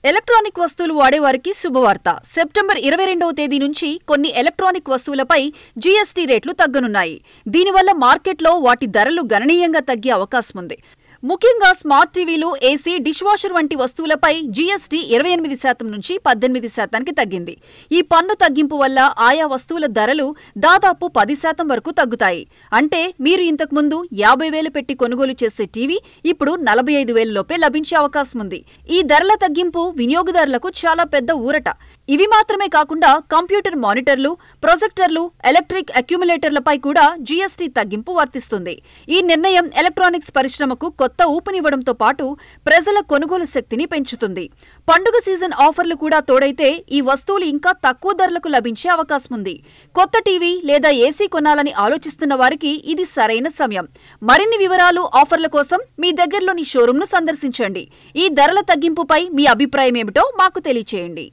Electronic వస్తువులు వాడేవారికి శుభవార్త. September 22వ తేదీ నుంచి కొన్ని ఎలక్ట్రానిక్ వస్తువులపై జీఎస్టీ రేట్లు తగ్గనున్నాయి. దీనివల్ల మార్కెట్లో వాటి ధరలు గణనీయంగా తగ్గే అవకాశముంది. ముఖ్యంగా స్మార్ట్ టీవీలు, ఏసీ, డిష్ వాషర్ వంటి వస్తువులపై జీఎస్టీ 28% నుంచి 18% తగ్గింది. ఈ పన్ను తగ్గింపు వల్ల ఆయా వస్తువుల ధరలు దాదాపు 10% వరకు తగ్గుతాయి. అంటే మీరు ఇంతకుముందు 50,000 పెట్టి కొనుగోలు చేసే టీవీ ఇప్పుడు 45,000 లోపే లభించే అవకాశముంది. ఈ ధరల తగ్గింపు వినియోగదారులకు చాలా పెద్ద ఊరట. ఇవి మాత్రమే కాకుండా కంప్యూటర్ మానిటర్లు, ప్రొజెక్టర్లు, ఎలక్ట్రిక్ అక్యుములేటర్లపై కూడా జీఎస్టీ తగ్గింపు వర్తిస్తుంది. ఈ నిర్ణయం ఎలక్ట్రానిక్స్ పరిశ్రమకు కొత్త ఊపునివ్వడంతో పాటు ప్రజల కొనుగోలు శక్తిని పెంచుతుంది. పండుగ సీజన్ ఆఫర్లు కూడా తోడైతే ఈ వస్తువులు ఇంకా తక్కువ ధరలకు లభించే అవకాశముంది. కొత్త టీవీ లేదా ఏసీ కొనాలని ఆలోచిస్తున్న వారికి ఇది సరైన సమయం. మరిన్ని వివరాలు, ఆఫర్ల కోసం మీ దగ్గరలోని షోరూంను సందర్శించండి. ఈ ధరల తగ్గింపుపై మీ అభిప్రాయం ఏమిటో మాకు తెలియచేయండి.